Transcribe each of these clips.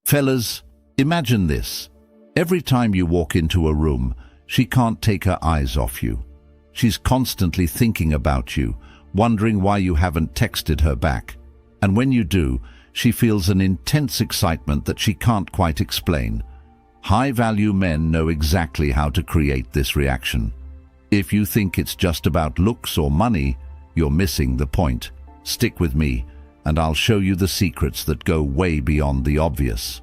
Fellas, imagine this. Every time you walk into a room, she can't take her eyes off you. She's constantly thinking about you, wondering why you haven't texted her back. And when you do, she feels an intense excitement that she can't quite explain. High-value men know exactly how to create this reaction. If you think it's just about looks or money, you're missing the point. Stick with me, and I'll show you the secrets that go way beyond the obvious.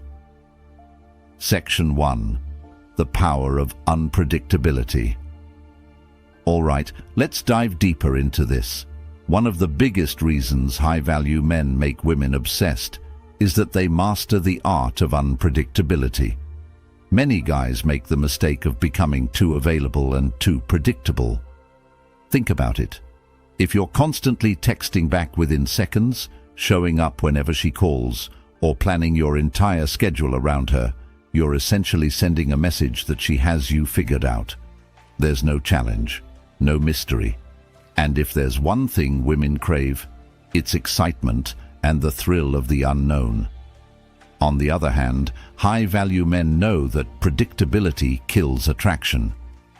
Section 1. The power of unpredictability. All right, let's dive deeper into this. One of the biggest reasons high-value men make women obsessed is that they master the art of unpredictability. Many guys make the mistake of becoming too available and too predictable. Think about it. If you're constantly texting back within seconds, showing up whenever she calls, or planning your entire schedule around her, you're essentially sending a message that she has you figured out. There's no challenge, no mystery. And if there's one thing women crave, it's excitement and the thrill of the unknown. On the other hand, high-value men know that predictability kills attraction.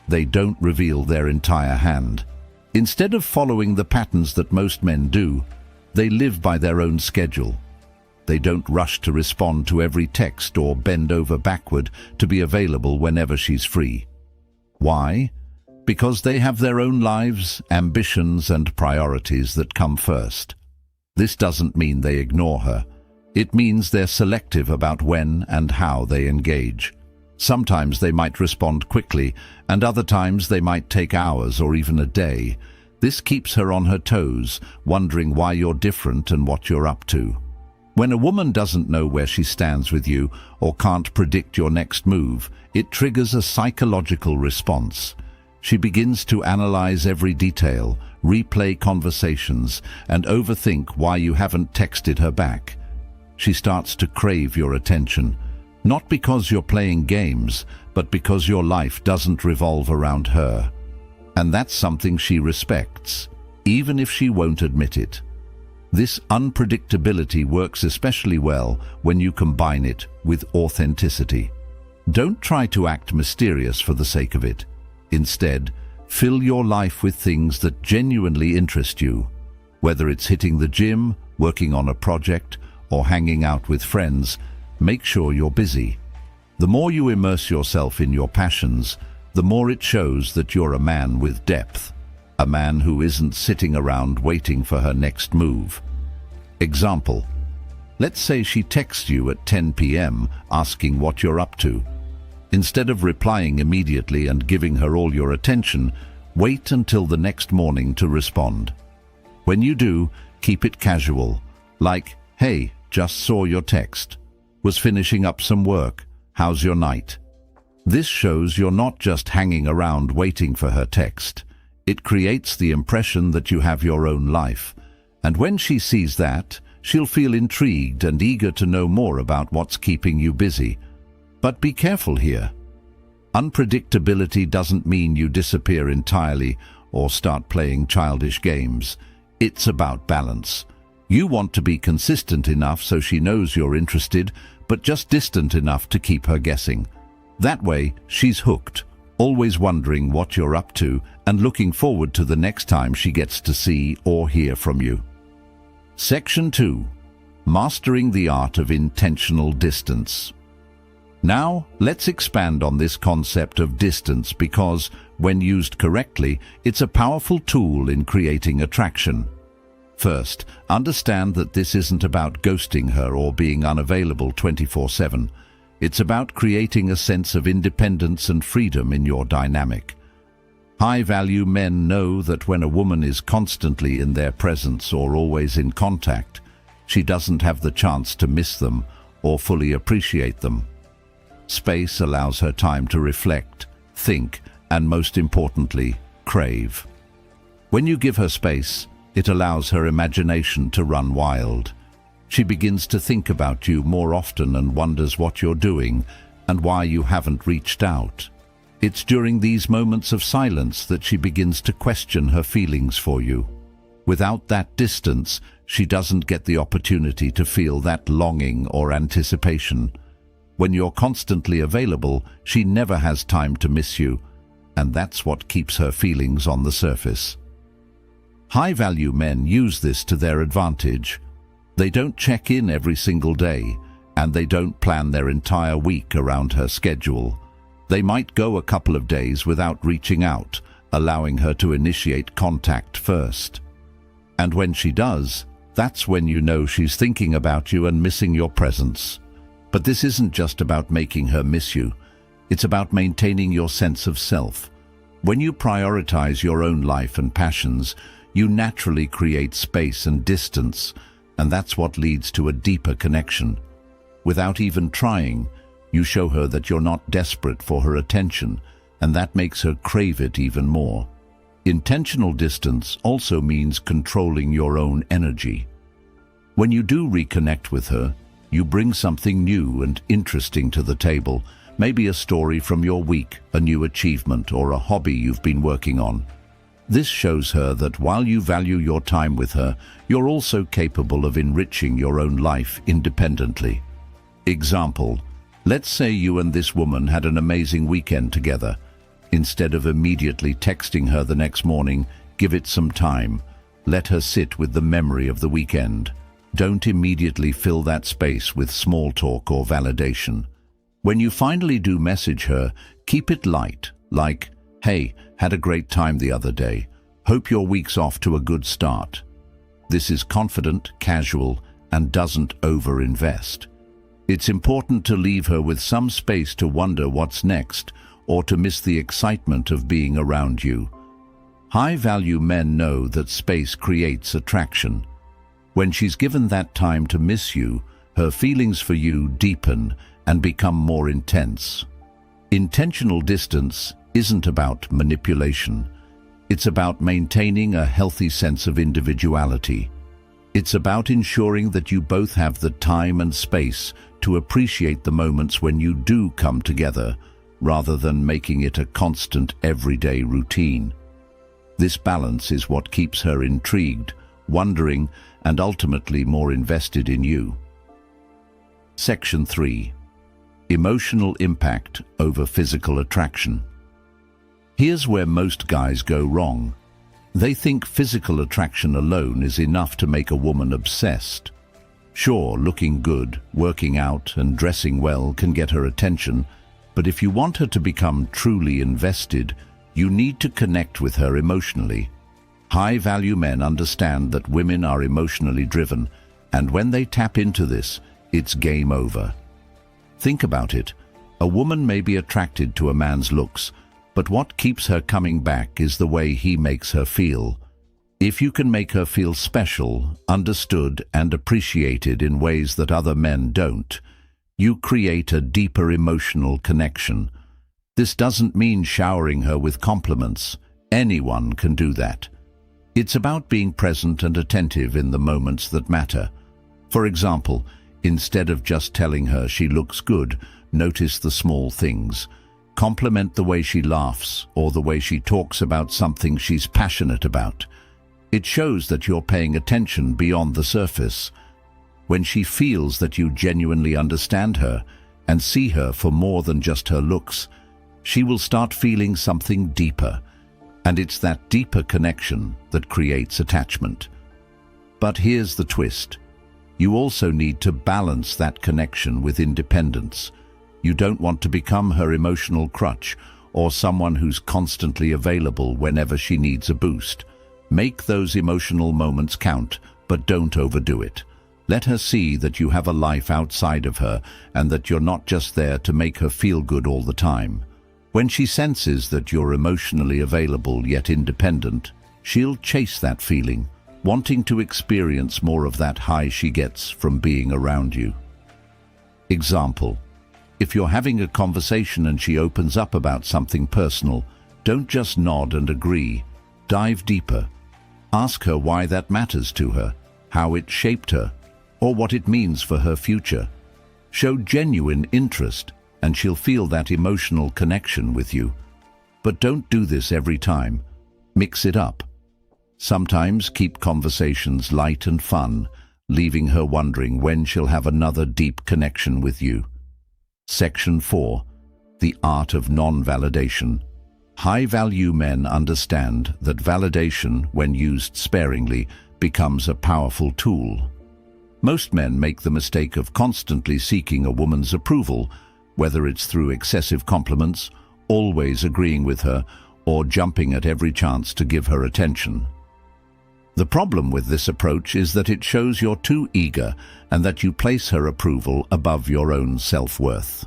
They don't reveal their entire hand. Instead of following the patterns that most men do, they live by their own schedule. They don't rush to respond to every text or bend over backward to be available whenever she's free. Why? Because they have their own lives, ambitions, and priorities that come first. This doesn't mean they ignore her. It means they're selective about when and how they engage. Sometimes they might respond quickly, and other times they might take hours or even a day. This keeps her on her toes, wondering why you're different and what you're up to. When a woman doesn't know where she stands with you or can't predict your next move, it triggers a psychological response. She begins to analyze every detail, replay conversations, and overthink why you haven't texted her back. She starts to crave your attention, not because you're playing games, but because your life doesn't revolve around her. And that's something she respects, even if she won't admit it. This unpredictability works especially well when you combine it with authenticity. Don't try to act mysterious for the sake of it. Instead, fill your life with things that genuinely interest you. Whether it's hitting the gym, working on a project, or hanging out with friends, make sure you're busy. The more you immerse yourself in your passions, the more it shows that you're a man with depth, a man who isn't sitting around waiting for her next move. Example: let's say she texts you at 10 p.m. asking what you're up to. Instead of replying immediately and giving her all your attention, wait until the next morning to respond. When you do, keep it casual, like, "Hey, just saw your text. Was finishing up some work. How's your night?" This shows you're not just hanging around waiting for her text. It creates the impression that you have your own life. And when she sees that, she'll feel intrigued and eager to know more about what's keeping you busy. But be careful here. Unpredictability doesn't mean you disappear entirely or start playing childish games. It's about balance. You want to be consistent enough so she knows you're interested, but just distant enough to keep her guessing. That way, she's hooked, always wondering what you're up to and looking forward to the next time she gets to see or hear from you. Section 2. Mastering the art of intentional distance. Now, let's expand on this concept of distance because, when used correctly, it's a powerful tool in creating attraction. First, understand that this isn't about ghosting her or being unavailable 24/7. It's about creating a sense of independence and freedom in your dynamic. High-value men know that when a woman is constantly in their presence or always in contact, she doesn't have the chance to miss them or fully appreciate them. Space allows her time to reflect, think, and most importantly, crave. When you give her space, it allows her imagination to run wild. She begins to think about you more often and wonders what you're doing and why you haven't reached out. It's during these moments of silence that she begins to question her feelings for you. Without that distance, she doesn't get the opportunity to feel that longing or anticipation. When you're constantly available, she never has time to miss you, and that's what keeps her feelings on the surface. High-value men use this to their advantage. They don't check in every single day, and they don't plan their entire week around her schedule. They might go a couple of days without reaching out, allowing her to initiate contact first. And when she does, that's when you know she's thinking about you and missing your presence. But this isn't just about making her miss you. It's about maintaining your sense of self. When you prioritize your own life and passions, you naturally create space and distance, and that's what leads to a deeper connection. Without even trying, you show her that you're not desperate for her attention, and that makes her crave it even more. Intentional distance also means controlling your own energy. When you do reconnect with her, you bring something new and interesting to the table, maybe a story from your week, a new achievement, or a hobby you've been working on. This shows her that while you value your time with her, you're also capable of enriching your own life independently. Example: let's say you and this woman had an amazing weekend together. Instead of immediately texting her the next morning, give it some time. Let her sit with the memory of the weekend. Don't immediately fill that space with small talk or validation. When you finally do message her, keep it light, like, "Hey, had a great time the other day. Hope your week's off to a good start." This is confident, casual, and doesn't over-invest. It's important to leave her with some space to wonder what's next, or to miss the excitement of being around you. High-value men know that space creates attraction. When she's given that time to miss you, her feelings for you deepen and become more intense. Intentional distance isn't about manipulation. It's about maintaining a healthy sense of individuality. It's about ensuring that you both have the time and space to appreciate the moments when you do come together, rather than making it a constant everyday routine. This balance is what keeps her intrigued, wondering, and ultimately more invested in you. Section 3. Emotional impact over physical attraction. Here's where most guys go wrong. They think physical attraction alone is enough to make a woman obsessed. Sure, looking good, working out, and dressing well can get her attention, but if you want her to become truly invested, you need to connect with her emotionally. High-value men understand that women are emotionally driven, and when they tap into this, it's game over. Think about it. A woman may be attracted to a man's looks, but what keeps her coming back is the way he makes her feel. If you can make her feel special, understood, and appreciated in ways that other men don't, you create a deeper emotional connection. This doesn't mean showering her with compliments. Anyone can do that. It's about being present and attentive in the moments that matter. For example, instead of just telling her she looks good, notice the small things. Compliment the way she laughs or the way she talks about something she's passionate about. It shows that you're paying attention beyond the surface. When she feels that you genuinely understand her and see her for more than just her looks, she will start feeling something deeper. And it's that deeper connection that creates attachment. But here's the twist. You also need to balance that connection with independence. You don't want to become her emotional crutch or someone who's constantly available whenever she needs a boost. Make those emotional moments count, but don't overdo it. Let her see that you have a life outside of her and that you're not just there to make her feel good all the time. When she senses that you're emotionally available yet independent, she'll chase that feeling, wanting to experience more of that high she gets from being around you. Example: if you're having a conversation and she opens up about something personal, don't just nod and agree. Dive deeper. Ask her why that matters to her, how it shaped her, or what it means for her future. Show genuine interest, and she'll feel that emotional connection with you. But don't do this every time. Mix it up. Sometimes keep conversations light and fun, leaving her wondering when she'll have another deep connection with you. Section 4. The art of non-validation. High-value men understand that validation, when used sparingly, becomes a powerful tool. Most men make the mistake of constantly seeking a woman's approval, whether it's through excessive compliments, always agreeing with her, or jumping at every chance to give her attention. The problem with this approach is that it shows you're too eager and that you place her approval above your own self-worth.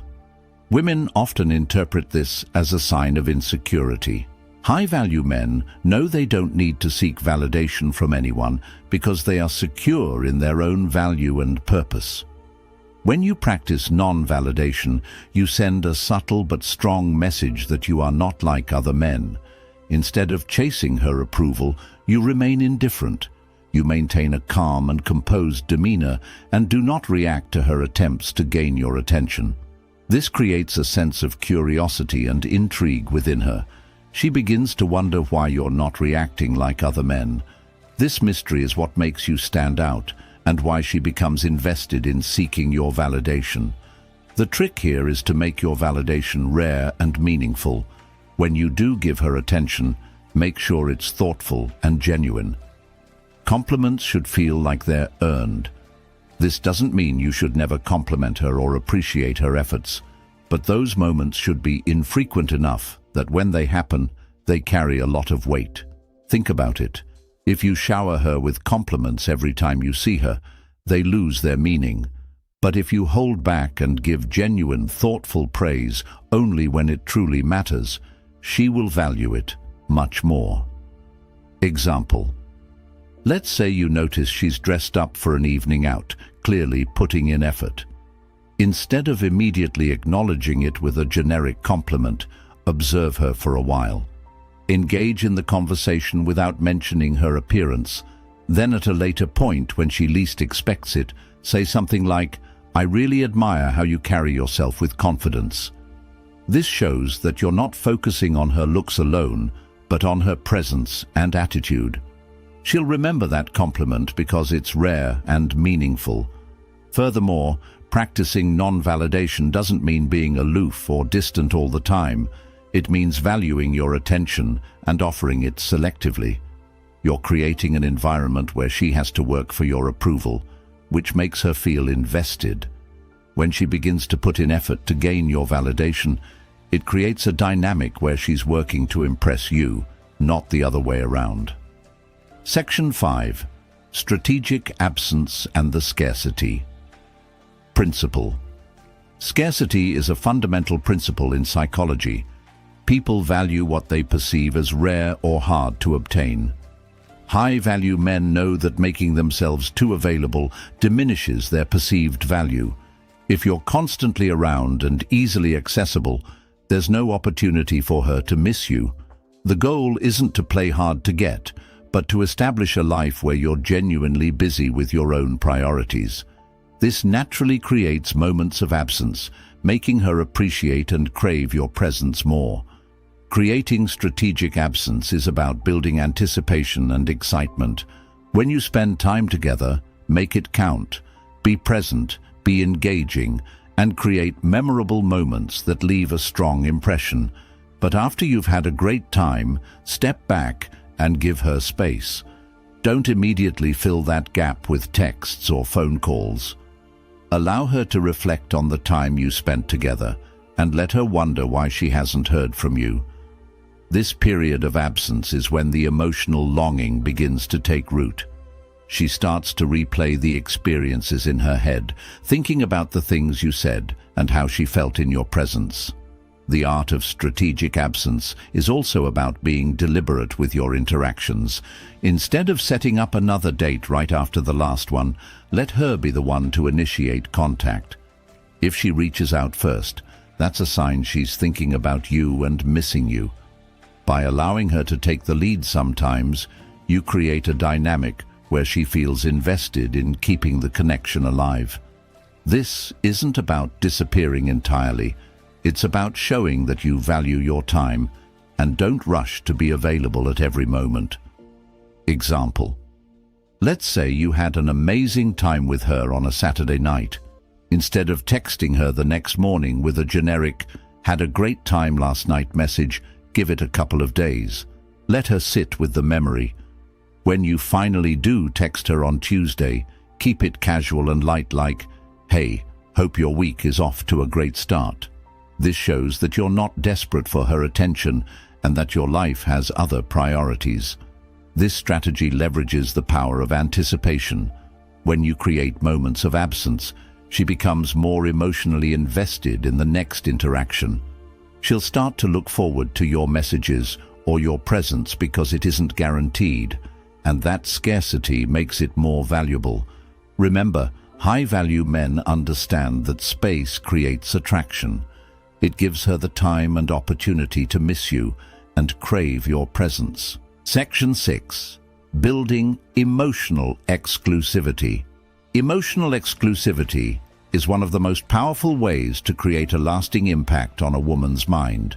Women often interpret this as a sign of insecurity. High-value men know they don't need to seek validation from anyone because they are secure in their own value and purpose. When you practice non-validation, you send a subtle but strong message that you are not like other men. Instead of chasing her approval, you remain indifferent. You maintain a calm and composed demeanor and do not react to her attempts to gain your attention. This creates a sense of curiosity and intrigue within her. She begins to wonder why you're not reacting like other men. This mystery is what makes you stand out and why she becomes invested in seeking your validation. The trick here is to make your validation rare and meaningful. When you do give her attention, make sure it's thoughtful and genuine. Compliments should feel like they're earned. This doesn't mean you should never compliment her or appreciate her efforts, but those moments should be infrequent enough that when they happen, they carry a lot of weight. Think about it. If you shower her with compliments every time you see her, they lose their meaning. But if you hold back and give genuine, thoughtful praise only when it truly matters, she will value it much more. Example. Let's say you notice she's dressed up for an evening out, clearly putting in effort. Instead of immediately acknowledging it with a generic compliment, observe her for a while. Engage in the conversation without mentioning her appearance. Then at a later point, when she least expects it, say something like, "I really admire how you carry yourself with confidence." This shows that you're not focusing on her looks alone, but on her presence and attitude. She'll remember that compliment because it's rare and meaningful. Furthermore, practicing non-validation doesn't mean being aloof or distant all the time. It means valuing your attention and offering it selectively. You're creating an environment where she has to work for your approval, which makes her feel invested. When she begins to put in effort to gain your validation, it creates a dynamic where she's working to impress you, not the other way around. Section 5. Strategic absence and the scarcity. Principle. Scarcity is a fundamental principle in psychology. People value what they perceive as rare or hard to obtain. High-value men know that making themselves too available diminishes their perceived value. If you're constantly around and easily accessible, there's no opportunity for her to miss you. The goal isn't to play hard to get, but to establish a life where you're genuinely busy with your own priorities. This naturally creates moments of absence, making her appreciate and crave your presence more. Creating strategic absence is about building anticipation and excitement. When you spend time together, make it count. Be present, be engaging, and create memorable moments that leave a strong impression. But after you've had a great time, step back and give her space. Don't immediately fill that gap with texts or phone calls. Allow her to reflect on the time you spent together and let her wonder why she hasn't heard from you. This period of absence is when the emotional longing begins to take root. She starts to replay the experiences in her head, thinking about the things you said and how she felt in your presence. The art of strategic absence is also about being deliberate with your interactions. Instead of setting up another date right after the last one, let her be the one to initiate contact. If she reaches out first, that's a sign she's thinking about you and missing you. By allowing her to take the lead sometimes, you create a dynamic where she feels invested in keeping the connection alive. This isn't about disappearing entirely. It's about showing that you value your time and don't rush to be available at every moment. Example. Let's say you had an amazing time with her on a Saturday night. Instead of texting her the next morning with a generic, "Had a great time last night" message, give it a couple of days. Let her sit with the memory. When you finally do text her on Tuesday, keep it casual and light, like, "Hey, hope your week is off to a great start." This shows that you're not desperate for her attention and that your life has other priorities. This strategy leverages the power of anticipation. When you create moments of absence, she becomes more emotionally invested in the next interaction. She'll start to look forward to your messages or your presence because it isn't guaranteed, and that scarcity makes it more valuable. Remember, high-value men understand that space creates attraction. It gives her the time and opportunity to miss you and crave your presence. Section 6. Building emotional exclusivity. Emotional exclusivity is one of the most powerful ways to create a lasting impact on a woman's mind.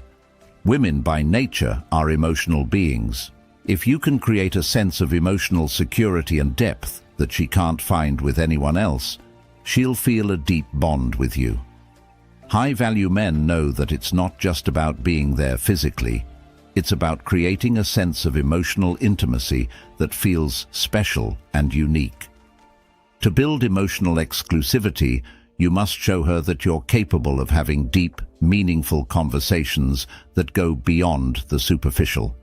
Women by nature are emotional beings. If you can create a sense of emotional security and depth that she can't find with anyone else, she'll feel a deep bond with you. High-value men know that it's not just about being there physically. It's about creating a sense of emotional intimacy that feels special and unique. To build emotional exclusivity, you must show her that you're capable of having deep, meaningful conversations that go beyond the superficial.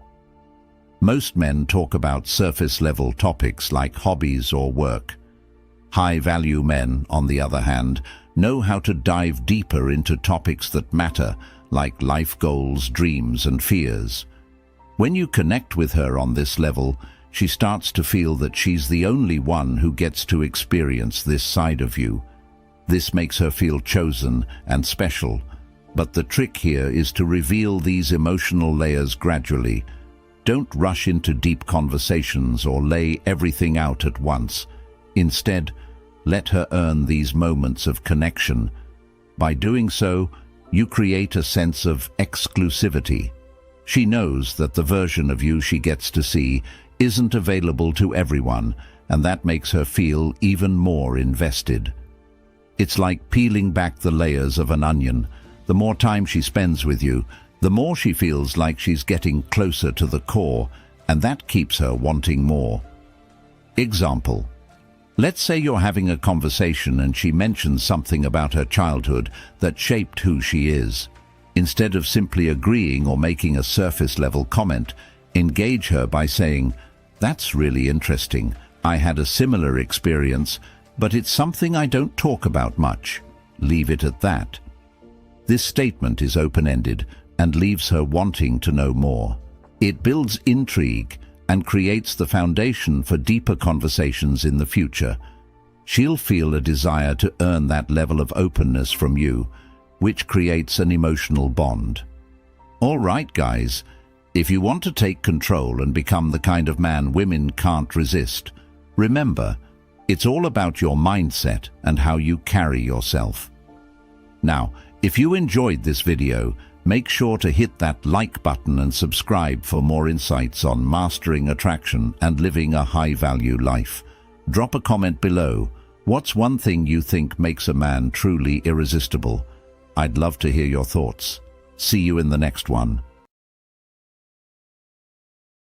Most men talk about surface-level topics like hobbies or work. High-value men, on the other hand, know how to dive deeper into topics that matter, like life goals, dreams, and fears. When you connect with her on this level, she starts to feel that she's the only one who gets to experience this side of you. This makes her feel chosen and special, but the trick here is to reveal these emotional layers gradually. Don't rush into deep conversations or lay everything out at once. Instead, let her earn these moments of connection. By doing so, you create a sense of exclusivity. She knows that the version of you she gets to see isn't available to everyone, and that makes her feel even more invested. It's like peeling back the layers of an onion. The more time she spends with you, the more she feels like she's getting closer to the core, and that keeps her wanting more. Example. Let's say you're having a conversation and she mentions something about her childhood that shaped who she is. Instead of simply agreeing or making a surface-level comment, engage her by saying, "That's really interesting. I had a similar experience, but it's something I don't talk about much." Leave it at that. This statement is open-ended and leaves her wanting to know more. It builds intrigue and creates the foundation for deeper conversations in the future. She'll feel a desire to earn that level of openness from you, which creates an emotional bond. All right, guys, if you want to take control and become the kind of man women can't resist, remember, it's all about your mindset and how you carry yourself. Now, if you enjoyed this video, make sure to hit that like button and subscribe for more insights on mastering attraction and living a high-value life. Drop a comment below. What's one thing you think makes a man truly irresistible? I'd love to hear your thoughts. See you in the next one.